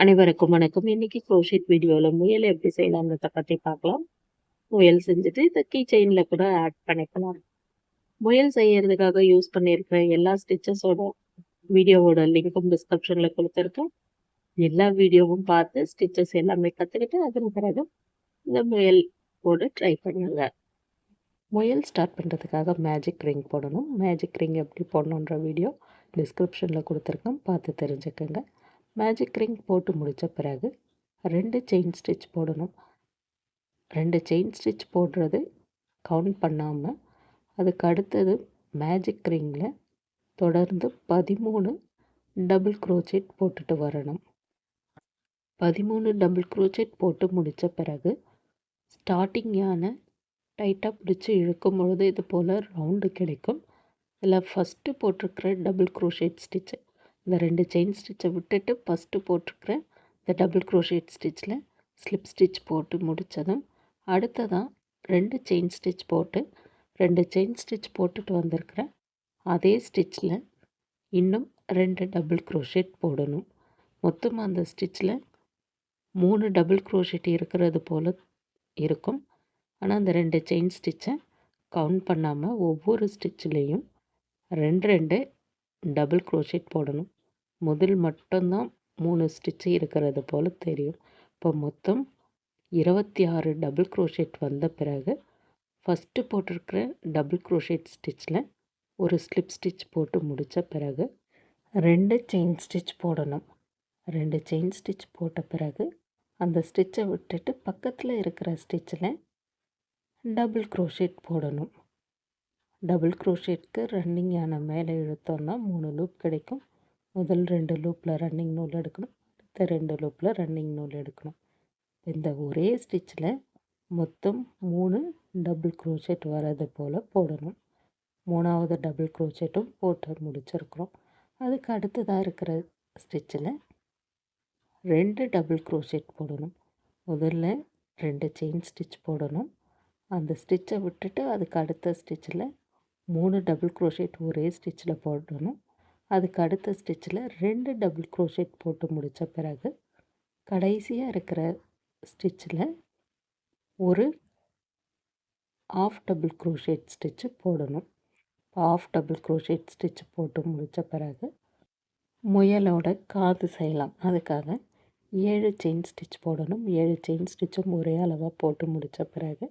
அனைவருக்கும் வணக்கம். இன்னைக்கு க்ரோஷெட் வீடியோல முயல் எப்படி செய்யலாம்ன்றத பத்தி பார்க்கலாம். முயல் செஞ்சுட்டு இத கீ செயின்ல கூட ஆட் பண்ணிக்கலாம். முயல் செய்யறதுக்காக யூஸ் பண்ணியிருக்கிற எல்லா ஸ்டிச்சஸோட வீடியோவோட லிங்க்கும் டிஸ்கிரிப்ஷன்ல கொடுத்துருக்கேன். எல்லா வீடியோவும் பார்த்து ஸ்டிச்சஸ் எல்லாமே கத்துக்கிட்டு அதன் பிறகு இந்த முயல் போட ட்ரை பண்ணுங்க. முயல் ஸ்டார்ட் பண்ணுறதுக்காக மேஜிக் ரிங் போடணும். மேஜிக் ரிங் எப்படி போடணுன்ற வீடியோ டிஸ்கிரிப்ஷனில் கொடுத்துருக்கேன், பார்த்து தெரிஞ்சுக்கோங்க. மேஜிக் ரிங் போட்டு முடித்த பிறகு 2 செயின் ஸ்டிச் போடணும். 2 செயின் ஸ்டிச் போடுறது கவுண்ட் பண்ணாமல் அதுக்கு அடுத்தது மேஜிக் ரிங்கில் தொடர்ந்து 13 டபுள் க்ரோச்செட் போட்டுட்டு வரணும். 13 டபுள் க்ரோச்செட் போட்டு முடித்த பிறகு ஸ்டார்டிங்கான டைட்டாக பிடிச்சி இழுக்கும் பொழுது இது போல் ரவுண்டு கிடைக்கும். இதில் ஃபஸ்ட்டு போட்டிருக்கிற டபுள் க்ரோஷேட் ஸ்டிச்சு, இந்த 2 செயின் ஸ்டிச்சை விட்டுட்டு ஃபஸ்ட்டு போட்டிருக்கிற இந்த டபுள் க்ரோஷேட் ஸ்டிச்சில் ஸ்லிப் ஸ்டிச் போட்டு முடித்ததும் அடுத்ததான் 2 செயின் ஸ்டிச் போட்டு 2 செயின் ஸ்டிச் போட்டுட்டு வந்திருக்கிற அதே ஸ்டிச்சில் இன்னும் 2 டபுள் க்ரோஷேட் போடணும். மொத்தமாக அந்த ஸ்டிச்சில் 3 டபுள் க்ரோஷேட் இருக்கிறது போல் இருக்கும். ஆனால் அந்த 2 செயின் ஸ்டிச்சை கவுண்ட் பண்ணாமல் ஒவ்வொரு ஸ்டிச்சிலையும் 2 டபுள் க்ரோஷேட் போடணும். முதல் மட்டும்தான் 3 ஸ்டிச்சு இருக்கிறது போல் தெரியும். இப்போ மொத்தம் 26 டபுள் க்ரோஷேட் வந்த பிறகு ஃபஸ்ட்டு போட்டிருக்கிற டபுள் க்ரோஷேட் ஸ்டிச்சில் ஒரு ஸ்லிப் ஸ்டிச் போட்டு முடித்த பிறகு 2 செயின் ஸ்டிச் போடணும். 2 செயின் ஸ்டிச் போட்ட பிறகு அந்த ஸ்டிச்சை விட்டுட்டு பக்கத்தில் இருக்கிற ஸ்டிச்சில் டபுள் க்ரோஷேட் போடணும். டபுள் க்ரோஷேட்க்கு ரன்னிங் ஆன மேலே இழுத்தோன்னா 3 லூப் கிடைக்கும். முதல் 2 லூப்பில் ரன்னிங் நூல் எடுக்கணும், அடுத்த 2 லூப்பில் ரன்னிங் நூல் எடுக்கணும். இந்த ஒரே ஸ்டிச்சில் மொத்தம் 3 டபுள் க்ரோஷேட் வர்றது போல் போடணும். 3ஆவது டபுள் க்ரோஷேட்டும் போட்டு முடிச்சிருக்கிறோம். அதுக்கு அடுத்ததாக இருக்கிற ஸ்டிச்சில் 2 டபுள் க்ரோஷேட் போடணும். முதல்ல 2 செயின் ஸ்டிச் போடணும். அந்த ஸ்டிச்சை விட்டுட்டு அதுக்கு அடுத்த ஸ்டிச்சில் 3 டபுள் க்ரோஷேட் ஒரே ஸ்டிச்சில் போடணும். அதுக்கு அடுத்த ஸ்டிச்சில் 2 டபுள் க்ரோஷேட் போட்டு முடித்த பிறகு கடைசியாக இருக்கிற ஸ்டிச்சில் ஒரு ஆஃப் டபுள் க்ரோஷேட் ஸ்டிச்சு போடணும். ஆஃப் டபுள் க்ரோஷேட் ஸ்டிச்சு போட்டு முடித்த பிறகு முயலோட காது செய்யலாம். அதுக்காக 7 செயின் ஸ்டிச் போடணும். 7 செயின் ஸ்டிச்சும் ஒரே அளவாக போட்டு முடித்த பிறகு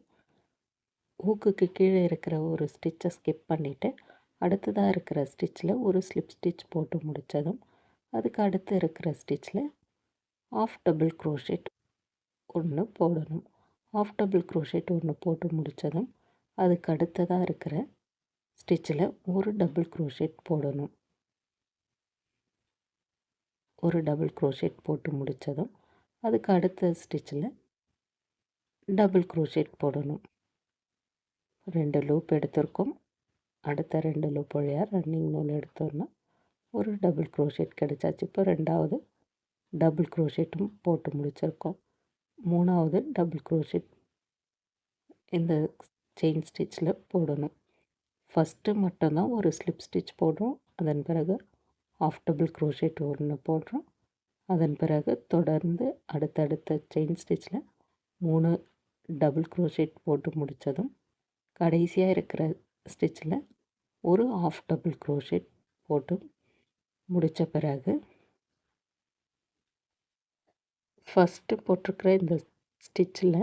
ஊக்குக்கு கீழே இருக்கிற ஒரு ஸ்டிச்சை ஸ்கிப் பண்ணிவிட்டு அடுத்ததாக இருக்கிற ஸ்டிச்சில் ஒரு ஸ்லிப் ஸ்டிச் போட்டு முடித்ததும் அதுக்கு அடுத்து இருக்கிற ஸ்டிச்சில் ஆஃப் டபுள் க்ரோஷேட் ஒன்று போடணும். ஆஃப் டபுள் க்ரோஷேட் ஒன்று போட்டு முடித்ததும் அதுக்கு அடுத்ததாக இருக்கிற ஸ்டிச்சில் ஒரு டபுள் க்ரோஷேட் போடணும். ஒரு டபுள் க்ரோஷேட் போட்டு முடித்ததும் அதுக்கு அடுத்த ஸ்டிச்சில் டபுள் க்ரோஷேட் போடணும். 2 லூப் எடுத்திருக்கோம். அடுத்த 2 லூப் வழியாக ரன்னிங் நூல் எடுத்தோன்னா ஒரு டபுள் க்ரோஷேட் கிடச்சாச்சு. இப்போ 2ஆவது டபுள் க்ரோஷேட்டும் போட்டு முடிச்சிருக்கோம். 3ஆவது டபுள் க்ரோஷேட் இந்த செயின் ஸ்டிச்சில் போடணும். ஃபஸ்ட்டு மட்டும்தான் ஒரு ஸ்லிப் ஸ்டிச் போடுறோம். அதன் பிறகு ஆஃப் டபுள் க்ரோஷேட் ஒன்று போடுறோம். அதன் பிறகு தொடர்ந்து அடுத்தடுத்த செயின் ஸ்டிச்சில் 3 டபுள் க்ரோஷேட் போட்டு முடித்ததும் கடைசியாக இருக்கிற ஸ்டிச்சில் ஒரு ஆஃப் டபுள் க்ரோஷேட் போட்டு முடித்த பிறகு ஃபஸ்ட்டு போட்டிருக்கிற இந்த ஸ்டிச்சில்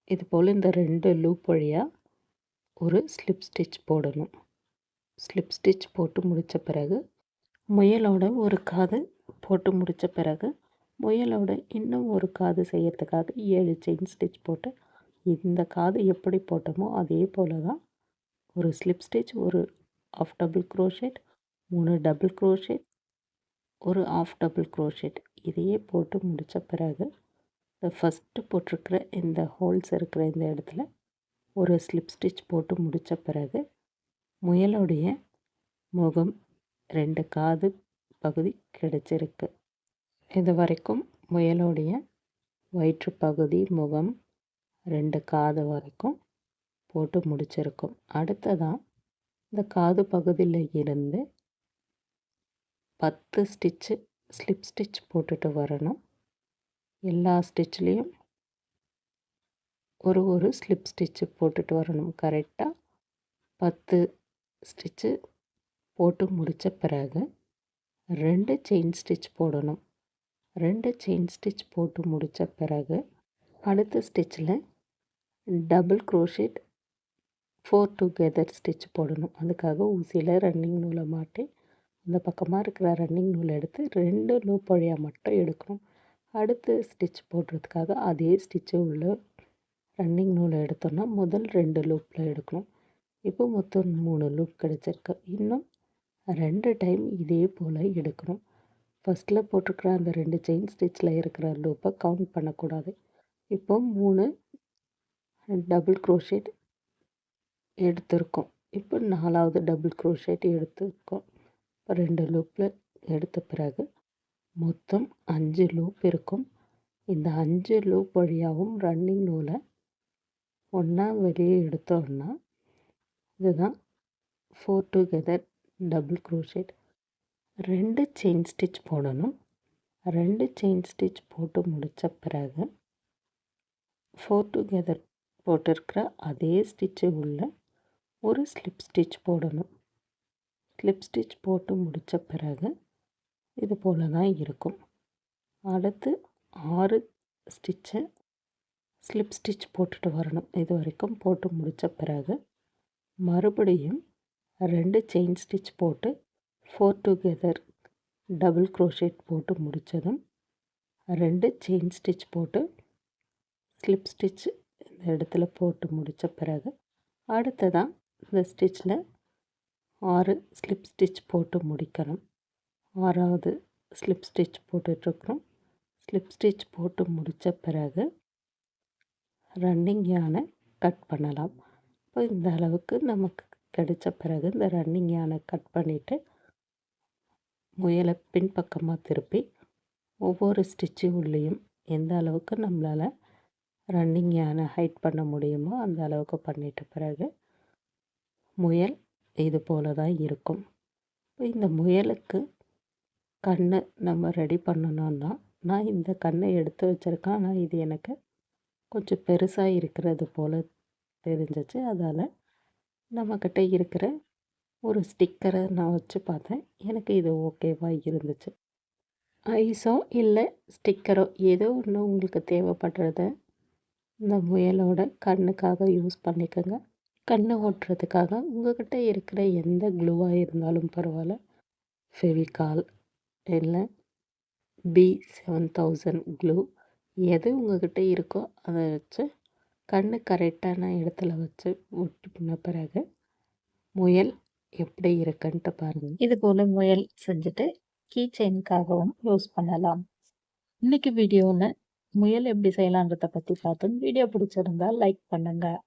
இது போல் இந்த 2 லூப் வழியாக ஒரு ஸ்லிப் ஸ்டிச் போடணும். ஸ்லிப் ஸ்டிச் போட்டு முடித்த பிறகு முயலோட ஒரு காது போட்டு முடித்த பிறகு முயலோட இன்னும் ஒரு காது செய்யறதுக்காக 7 செயின் ஸ்டிச் போட்டு இந்த காது எப்படி போட்டோமோ அதே போல் தான் ஒரு ஸ்லிப் ஸ்டிச், ஒரு half double crochet, 3 double crochet, ஒரு ஆஃப் டபுள் க்ரோஷேட் இதையே போட்டு முடித்த பிறகு இந்த ஃபஸ்ட்டு போட்டிருக்கிற இந்த ஹோல்ஸ் இருக்கிற இந்த இடத்துல ஒரு ஸ்லிப் ஸ்டிச் போட்டு முடித்த பிறகு முயலுடைய முகம் 2 காது பகுதி கிடைச்சிருக்கு. இது வரைக்கும் முயலுடைய வயிற்று பகுதி, முகம், 2 காது வரைக்கும் போட்டு முடிச்சிருக்கோம். அடுத்ததான் இந்த காது பகுதியில் இருந்து 10 ஸ்டிச்சு ஸ்லிப் ஸ்டிச் போட்டுட்டு வரணும். எல்லா ஸ்டிச்லேயும் ஒரு ஸ்லிப் ஸ்டிச்சு போட்டுட்டு வரணும். கரெக்டாக 10 ஸ்டிச்சு போட்டு முடித்த பிறகு 2 செயின் ஸ்டிச் போடணும். 2 செயின் ஸ்டிச் போட்டு முடித்த பிறகு அடுத்த ஸ்டிச்சில் டபுள் க்ரோஷெட் 4 டுகெதர் ஸ்டிச் போடணும். அதுக்காக ஊசியில் ரன்னிங் நூலை மாட்டி அந்த பக்கமாக இருக்கிற ரன்னிங் நூலை எடுத்து 2 லூப் வழியாக மட்டும் எடுக்கணும். அடுத்து ஸ்டிச் போடுறதுக்காக அதே ஸ்டிச்சு உள்ள ரன்னிங் நூலை எடுத்தோன்னா முதல் 2 லூப்பில் எடுக்கணும். இப்போ மொத்தம் 3 லூப் கிடச்சிருக்கு. இன்னும் 2 டைம் இதே போல் எடுக்கணும். ஃபஸ்ட்டில் போட்டிருக்கிற அந்த 2 செயின் ஸ்டிச்சில் இருக்கிற லூப்பை கவுண்ட் பண்ணக்கூடாது. இப்போ 3 டபுள் க்ரோஷெட் எடுத்திருக்கோம். இப்போ 4வது டபுள் க்ரோஷெட் எடுத்திருக்கோம். 2 லூப்பில் எடுத்த பிறகு மொத்தம் 5 லூப் இருக்கும். இந்த 5 லூப் வழியாகவும் ரன்னிங் நூலை ஒன்றா வெளியே எடுத்தோம்னா இதுதான் 4 together double crochet. 2 chain stitch போடணும். 2 செயின் ஸ்டிச் போட்டு முடித்த பிறகு 4 டுகெதர் போட்டிருக்கிற அதே ஸ்டிச்சு உள்ள ஒரு ஸ்லிப் ஸ்டிச் போடணும். ஸ்லிப் ஸ்டிச் போட்டு முடித்த பிறகு இது போல் தான் இருக்கும். அடுத்து 6 ஸ்டிச்சை ஸ்லிப் ஸ்டிச் போட்டுட்டு வரணும். இது வரைக்கும் போட்டு முடித்த பிறகு மறுபடியும் 2 செயின் ஸ்டிச் போட்டு 4 டுகெதர் டபுள் க்ரோஷெட் போட்டு முடித்ததும் 2 செயின் ஸ்டிச் போட்டு ஸ்லிப் ஸ்டிச் இந்த இடத்துல போட்டு முடித்த பிறகு அடுத்ததான் இந்த ஸ்டிச்சில் 6 ஸ்லிப் ஸ்டிச் போட்டு முடிக்கணும். 6வது ஸ்லிப் ஸ்டிச் போட்டுட்ருக்குறோம். ஸ்லிப் ஸ்டிச் போட்டு முடித்த பிறகு ரன்னிங் யானை கட் பண்ணலாம். இப்போ இந்த அளவுக்கு நமக்கு கிடைச்ச பிறகு இந்த ரன்னிங் யானை கட் பண்ணிவிட்டு முயலை பின்பக்கமாக திருப்பி ஒவ்வொரு ஸ்டிச்சு உள்ளேயும் எந்த அளவுக்கு நம்மளால் ரன்னிங் யானை ஹைட் பண்ண முடியுமோ அந்த அளவுக்கு பண்ணிட்ட பிறகு முயல் இது போல் தான் இருக்கும். இப்போ இந்த முயலுக்கு கண் நம்ம ரெடி பண்ணணுன்னா நான் இந்த கண்ணை எடுத்து வச்சுருக்கேன். ஆனால் இது எனக்கு கொஞ்சம் பெருசாக இருக்கிறது போல் தெரிஞ்சிச்சு. அதால் நம்மக்கிட்ட இருக்கிற ஒரு ஸ்டிக்கரை நான் வச்சு பார்த்தேன். எனக்கு இது ஓகேவாக இருந்துச்சு. ஐஸோ இல்லை ஸ்டிக்கரோ ஏதோ ஒன்று உங்களுக்கு தேவைப்படுறத இந்த முயலோட கண்ணுக்காக யூஸ் பண்ணிக்கோங்க. கண் ஓட்டுறதுக்காக உங்கள்கிட்ட இருக்கிற எந்த க்ளூவாக இருந்தாலும் பரவாயில்ல. ஃபெவிகால் இல்லை B7000 க்ளூ எது உங்கள்கிட்ட இருக்கோ அதை வச்சு கண் கரெக்டான இடத்துல வச்சு ஒட்டின பிறகு முயல் எப்படி இருக்குன்ட்டு பாருங்கள். இது போல் முயல் செஞ்சுட்டு கீ செயினுக்காகவும் யூஸ் பண்ணலாம். இன்றைக்கி வீடியோவில் முயல் எப்படி செய்யலான்றதை பற்றி பார்த்தோம். வீடியோ பிடிச்சிருந்தா லைக் பண்ணுங்கள்.